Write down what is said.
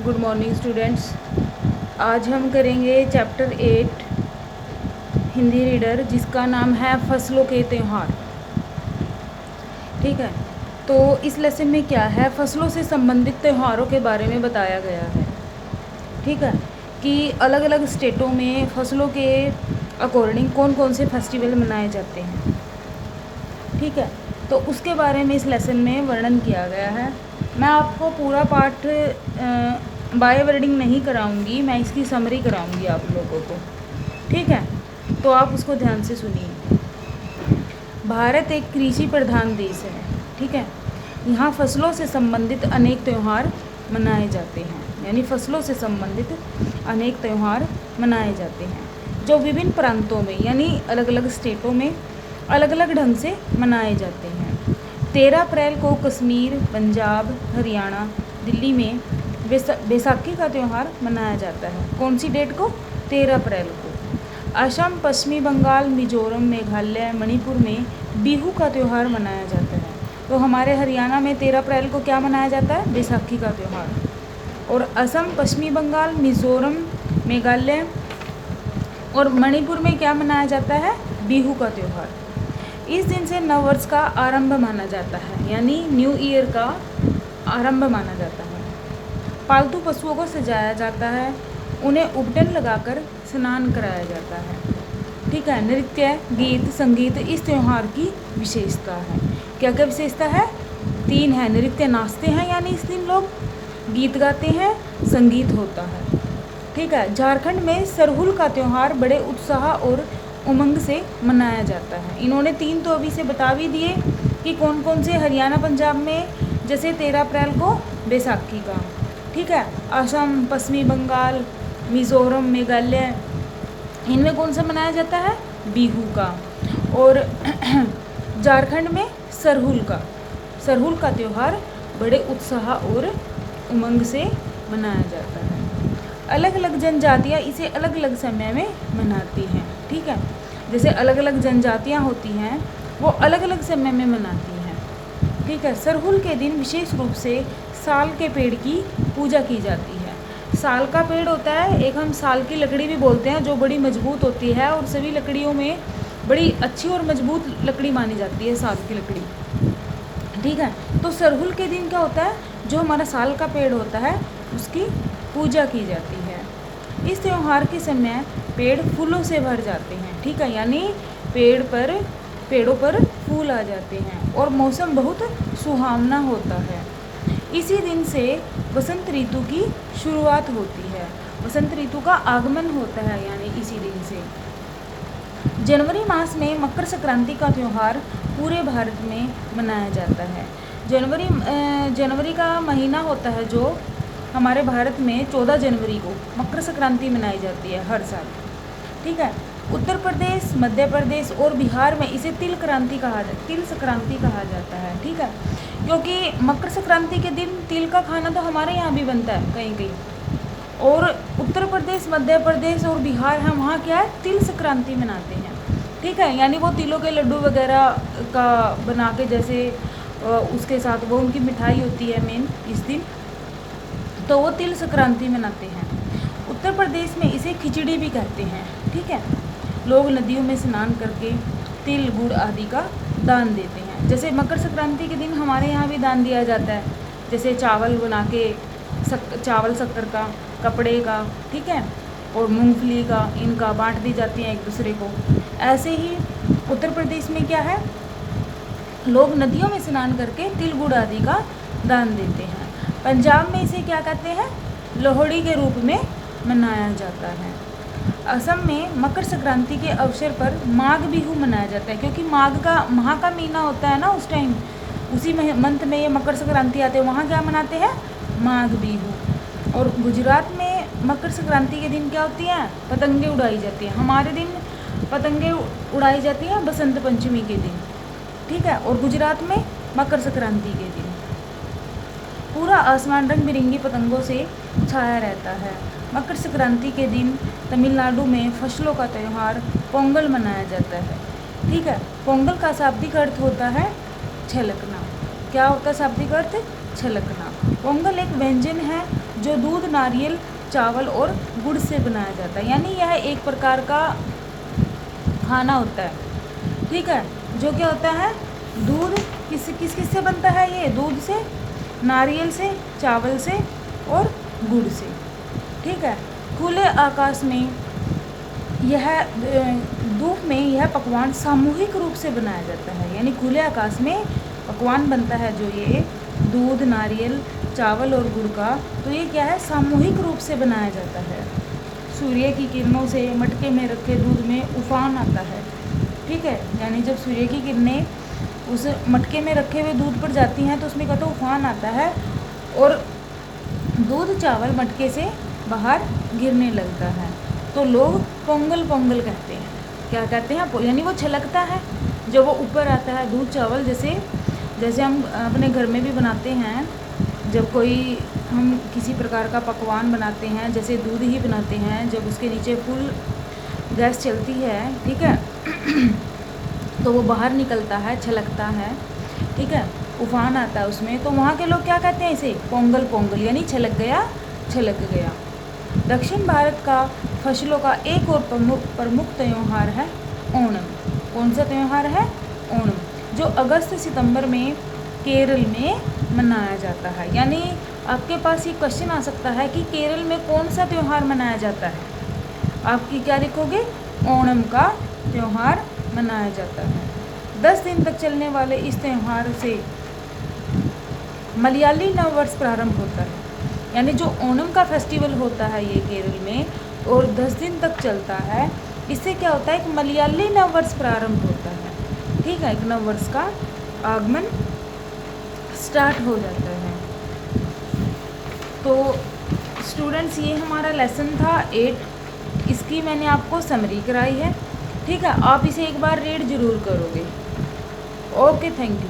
Good morning students. आज हम करेंगे चैप्टर 8 हिंदी रीडर, जिसका नाम है फसलों के त्यौहार। ठीक है, तो इस लेसन में क्या है, फसलों से संबंधित त्योहारों के बारे में बताया गया है। ठीक है, कि अलग अलग स्टेटों में फसलों के अकॉर्डिंग कौन कौन से फेस्टिवल मनाए जाते हैं। ठीक है, तो उसके बारे में इस लेसन में वर्णन किया गया है। मैं आपको पूरा पाठ बाय वर्डिंग नहीं कराऊंगी, मैं इसकी समरी कराऊंगी आप लोगों को। ठीक है, तो आप उसको ध्यान से सुनिए। भारत एक कृषि प्रधान देश है। ठीक है, यहाँ फसलों से संबंधित अनेक त्यौहार मनाए जाते हैं, यानी फसलों से संबंधित अनेक त्यौहार मनाए जाते हैं, जो विभिन्न प्रांतों में यानी अलग अलग स्टेटों में अलग अलग ढंग से मनाए जाते हैं। 13 अप्रैल को कश्मीर, पंजाब, हरियाणा, दिल्ली में बैसाखी का त्यौहार मनाया जाता है। कौन सी डेट को? 13 अप्रैल को। असम, पश्चिमी बंगाल, मिजोरम, मेघालय, मणिपुर में बिहू का त्यौहार मनाया जाता है। तो हमारे हरियाणा में 13 अप्रैल को क्या मनाया जाता है? बैसाखी का त्यौहार। और असम, पश्चिमी बंगाल, मिजोरम, मेघालय और मणिपुर में क्या मनाया जाता है? बिहू का त्यौहार। इस दिन से नववर्ष का आरंभ माना जाता है, यानी न्यू ईयर का आरंभ माना जाता है। पालतू पशुओं को सजाया जाता है, उन्हें उपटन लगाकर स्नान कराया जाता है। ठीक है, नृत्य, गीत, संगीत इस त्यौहार की विशेषता है। क्या क्या विशेषता है? 3 है। नृत्य, नाचते हैं यानी इस दिन लोग, गीत गाते हैं, संगीत होता है। ठीक है, झारखंड में सरहुल का त्यौहार बड़े उत्साह और उमंग से मनाया जाता है। इन्होंने 3 तो अभी से बता भी दिए कि कौन कौन से। हरियाणा, पंजाब में जैसे 13 अप्रैल को बैसाखी का। ठीक है, असम, पश्चिमी बंगाल, मिजोरम, मेघालय, इनमें कौन सा मनाया जाता है? बिहू का। और झारखंड में सरहुल का त्यौहार बड़े उत्साह और उमंग से मनाया जाता है। अलग अलग जनजातियाँ इसे अलग अलग समय में मनाती हैं। ठीक है, जैसे अलग अलग जनजातियाँ होती हैं वो अलग अलग समय में मनाती हैं। ठीक है, सरहुल के दिन विशेष रूप से साल के पेड़ की पूजा की जाती है। साल का पेड़ होता है, एक हम साल की लकड़ी भी बोलते हैं, जो बड़ी मजबूत होती है और सभी लकड़ियों में बड़ी अच्छी और मजबूत लकड़ी मानी जाती है साल की लकड़ी। ठीक है, तो सरहुल के दिन क्या होता है, जो हमारा साल का पेड़ होता है उसकी पूजा की जाती है। इस त्यौहार के समय पेड़ फूलों से भर जाते हैं। ठीक है, यानी पेड़ों पर फूल आ जाते हैं और मौसम बहुत सुहावना होता है। इसी दिन से वसंत ऋतु की शुरुआत होती है, वसंत ऋतु का आगमन होता है, यानी इसी दिन से। जनवरी मास में मकर संक्रांति का त्यौहार पूरे भारत में मनाया जाता है। जनवरी का महीना होता है जो हमारे भारत में 14 जनवरी को मकर संक्रांति मनाई जाती है हर साल। ठीक है, उत्तर प्रदेश, मध्य प्रदेश और बिहार में इसे तिल संक्रांति कहा जाता है। ठीक है, क्योंकि मकर संक्रांति के दिन तिल का खाना तो हमारे यहाँ भी बनता है कहीं कहीं, और उत्तर प्रदेश, मध्य प्रदेश और बिहार है, वहाँ क्या है, तिल संक्रांति मनाते हैं। ठीक है, यानी वो तिलों के लड्डू वगैरह का बना के, जैसे उसके साथ वो उनकी मिठाई होती है मेन इस दिन, तो वो तिल संक्रांति मनाते हैं। उत्तर प्रदेश में इसे खिचड़ी भी कहते हैं। ठीक है, लोग नदियों में स्नान करके तिल, गुड़ आदि का दान देते हैं। जैसे मकर संक्रांति के दिन हमारे यहाँ भी दान दिया जाता है, जैसे चावल बना के, चावल शक्कर का, कपड़े का, ठीक है, और मूंगफली का, इनका बांट दी जाती है एक दूसरे को। ऐसे ही उत्तर प्रदेश में क्या है, लोग नदियों में स्नान करके तिल, गुड़ आदि का दान देते हैं। पंजाब में इसे क्या कहते हैं, लोहड़ी के रूप में मनाया जाता है। असम में मकर संक्रांति के अवसर पर माघ बिहू मनाया जाता है, क्योंकि माह का महीना होता है ना उस टाइम, उसी मंथ में ये मकर संक्रांति आते हैं, वहाँ क्या मनाते हैं, माघ बिहू। और गुजरात में मकर संक्रांति के दिन क्या होती है, पतंगे उड़ाई जाती हैं। हमारे दिन पतंगे उड़ाई जाती हैं बसंत पंचमी के दिन। ठीक है, और गुजरात में मकर संक्रांति के दिन पूरा आसमान रंग बिरंगी पतंगों से छाया रहता है। मकर संक्रांति के दिन तमिलनाडु में फसलों का त्यौहार पोंगल मनाया जाता है। ठीक है, पोंगल का शाब्दिक अर्थ होता है छलकना। क्या होता है शाब्दिक अर्थ? छलकना। पोंगल एक व्यंजन है जो दूध, नारियल, चावल और गुड़ से बनाया जाता है। यानी यह एक प्रकार का खाना होता है, ठीक है, जो क्या होता है, दूध किस से बनता है, ये दूध से, नारियल से, चावल से और गुड़ से, ठीक है। खुले आकाश में धूप में यह पकवान सामूहिक रूप से बनाया जाता है। यानी खुले आकाश में पकवान बनता है जो ये दूध, नारियल, चावल और गुड़ का, तो ये क्या है, सामूहिक रूप से बनाया जाता है। सूर्य की किरणों से मटके में रखे दूध में उफान आता है, ठीक है। यानी जब सूर्य की किरणें उस मटके में रखे हुए दूध पर जाती हैं तो उसमें कहते उफान आता है और दूध, चावल मटके से बाहर गिरने लगता है, तो लोग पोंगल पोंगल कहते हैं। क्या कहते हैं, यानी वो छलकता है जब वो ऊपर आता है दूध, चावल, जैसे हम अपने घर में भी बनाते हैं। जब कोई हम किसी प्रकार का पकवान बनाते हैं, जैसे दूध ही बनाते हैं, जब उसके नीचे फुल गैस चलती है, ठीक है, तो वो बाहर निकलता है, छलकता है, ठीक है, उफान आता है उसमें, तो वहाँ के लोग क्या कहते हैं, इसे पोंगल पोंगल, यानी छलक गया, छलक गया। दक्षिण भारत का फसलों का एक और प्रमुख त्यौहार है ओणम। कौन सा त्यौहार है, ओणम, जो अगस्त सितंबर में केरल में मनाया जाता है। यानी आपके पास ये क्वेश्चन आ सकता है कि केरल में कौन सा त्यौहार मनाया जाता है, आपकी क्या लिखोगे, ओणम का त्यौहार मनाया जाता है। 10 दिन तक चलने वाले इस त्यौहार से मलयाली नववर्ष प्रारंभ होता है। यानी जो ओणम का फेस्टिवल होता है ये केरल में और 10 दिन तक चलता है, इससे क्या होता है, एक मलयाली नववर्ष प्रारंभ होता है, ठीक है, एक नववर्ष का आगमन स्टार्ट हो जाता है। तो स्टूडेंट्स, ये हमारा लेसन था 8, इसकी मैंने आपको समरी कराई है, ठीक है। आप इसे एक बार रीड ज़रूर करोगे। Okay, thank you.